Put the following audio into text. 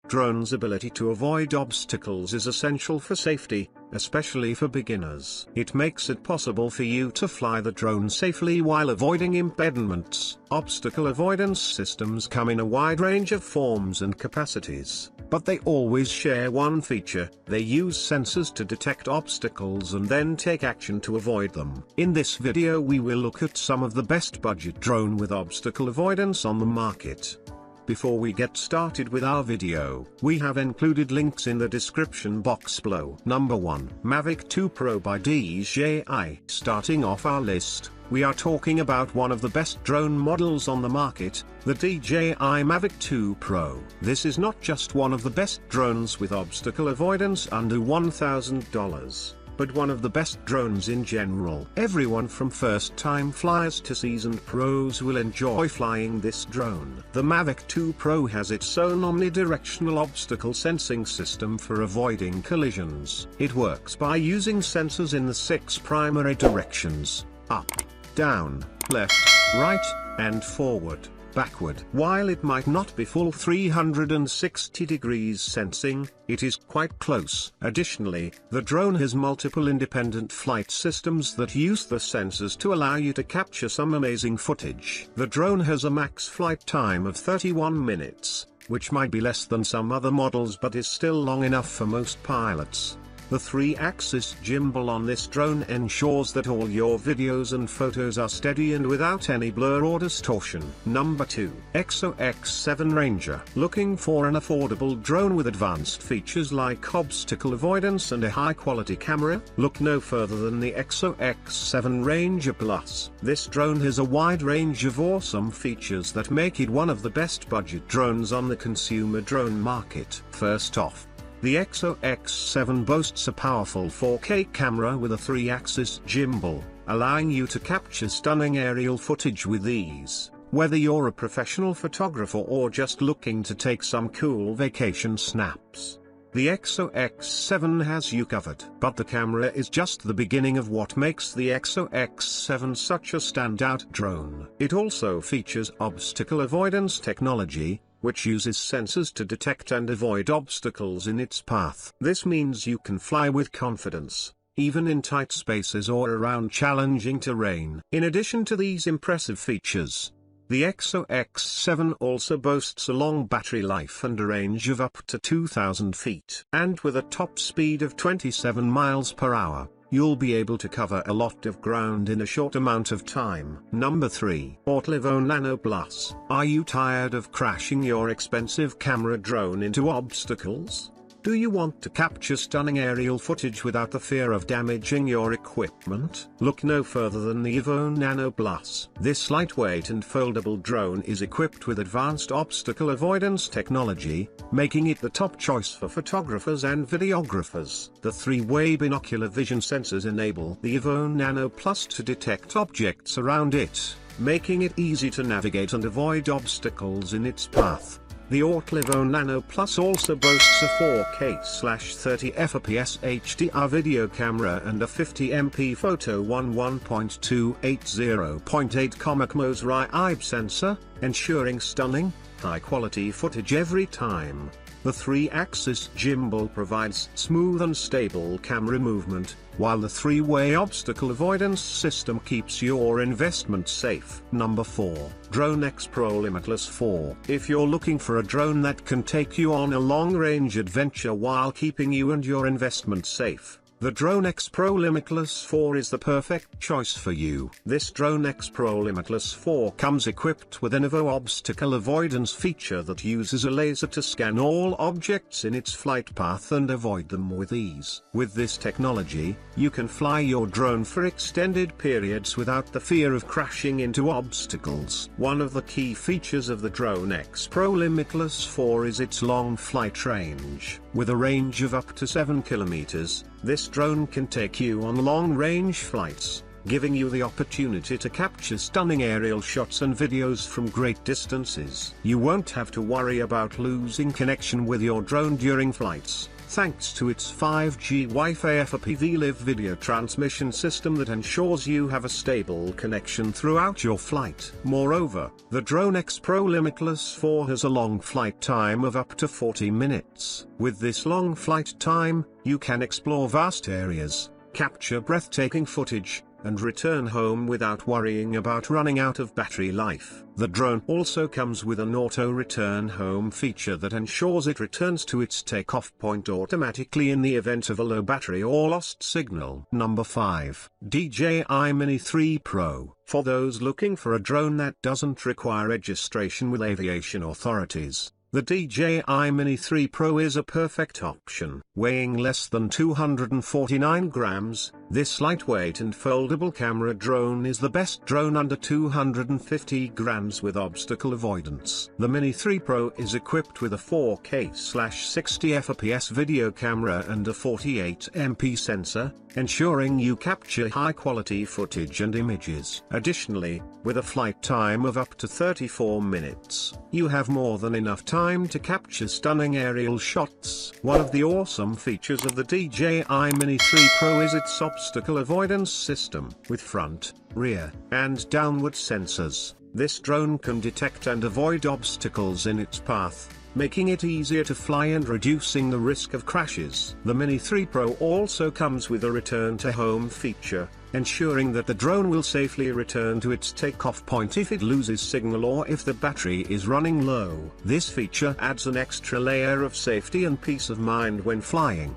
drone's ability to avoid obstacles is essential for safety, especially for beginners. It makes it possible for you to fly the drone safely while avoiding impediments. Obstacle avoidance systems come in a wide range of forms and capacities, but they always share one feature: they use sensors to detect obstacles and then take action to avoid them. In this video we will look at some of the best budget drone with obstacle avoidance on the market. Before we get started with our video, we have included links in the description box below. Number 1. Mavic 2 Pro by DJI. Starting off our list, we are talking about one of the best drone models on the market, the DJI Mavic 2 Pro. This is not just one of the best drones with obstacle avoidance under $1,000. But one of the best drones in general. Everyone from first-time flyers to seasoned pros will enjoy flying this drone. The Mavic 2 Pro has its own omnidirectional obstacle sensing system for avoiding collisions. It works by using sensors in the 6 primary directions: up, down, left, right, and forward, backward. While it might not be full 360 degrees sensing, it is quite close. Additionally, the drone has multiple independent flight systems that use the sensors to allow you to capture some amazing footage. The drone has a max flight time of 31 minutes, which might be less than some other models but is still long enough for most pilots. The 3-axis gimbal on this drone ensures that all your videos and photos are steady and without any blur or distortion. Number 2. EXO X7 Ranger. Looking for an affordable drone with advanced features like obstacle avoidance and a high-quality camera? Look no further than the EXO X7 Ranger Plus. This drone has a wide range of awesome features that make it one of the best budget drones on the consumer drone market. First off, the EXO X7 boasts a powerful 4K camera with a 3-axis gimbal, allowing you to capture stunning aerial footage with ease. Whether you're a professional photographer or just looking to take some cool vacation snaps, the EXO X7 has you covered. But the camera is just the beginning of what makes the EXO X7 such a standout drone. It also features obstacle avoidance technology, which uses sensors to detect and avoid obstacles in its path. This means you can fly with confidence, even in tight spaces or around challenging terrain. In addition to these impressive features, the EXO X7 also boasts a long battery life and a range of up to 2,000 feet. And with a top speed of 27 miles per hour, you'll be able to cover a lot of ground in a short amount of time. Number 3. Autel Nano Plus. Are you tired of crashing your expensive camera drone into obstacles? Do you want to capture stunning aerial footage without the fear of damaging your equipment? Look no further than the Avoidance Nano Plus. This lightweight and foldable drone is equipped with advanced obstacle avoidance technology, making it the top choice for photographers and videographers. The 3-way binocular vision sensors enable the Avoidance Nano Plus to detect objects around it, making it easy to navigate and avoid obstacles in its path. The Autel Nano Plus also boasts a 4K/30 fps HDR video camera and a 50MP photo 1.280.8 comic mosRIB sensor, ensuring stunning, high-quality footage every time. The 3-axis gimbal provides smooth and stable camera movement, while the 3-way obstacle avoidance system keeps your investment safe. Number 4. Drone X Pro Limitless 4. If you're looking for a drone that can take you on a long-range adventure while keeping you and your investment safe, the Drone X Pro Limitless 4 is the perfect choice for you. This Drone X Pro Limitless 4 comes equipped with an obstacle avoidance feature that uses a laser to scan all objects in its flight path and avoid them with ease. With this technology, you can fly your drone for extended periods without the fear of crashing into obstacles. One of the key features of the Drone X Pro Limitless 4 is its long flight range. With a range of up to 7 kilometers, this drone can take you on long-range flights, giving you the opportunity to capture stunning aerial shots and videos from great distances. You won't have to worry about losing connection with your drone during flights, thanks to its 5G Wi-Fi FPV live video transmission system that ensures you have a stable connection throughout your flight. Moreover, the drone X Pro Limitless 4 has a long flight time of up to 40 minutes. With this long flight time, you can explore vast areas, capture breathtaking footage, and return home without worrying about running out of battery life. The drone also comes with an auto return home feature that ensures it returns to its takeoff point automatically in the event of a low battery or lost signal. Number 5. DJI Mini 3 Pro. For those looking for a drone that doesn't require registration with aviation authorities, the DJI Mini 3 Pro is a perfect option. Weighing less than 249 grams, this lightweight and foldable camera drone is the best drone under 250 grams with obstacle avoidance. The Mini 3 Pro is equipped with a 4K/60 FPS video camera and a 48MP sensor, ensuring you capture high-quality footage and images. Additionally, with a flight time of up to 34 minutes, you have more than enough time to capture stunning aerial shots. One of the awesome features of the DJI Mini 3 Pro is its obstacle avoidance system. With front, rear, and downward sensors, this drone can detect and avoid obstacles in its path, making it easier to fly and reducing the risk of crashes. The Mini 3 Pro also comes with a return to home feature, ensuring that the drone will safely return to its takeoff point if it loses signal or if the battery is running low. This feature adds an extra layer of safety and peace of mind when flying.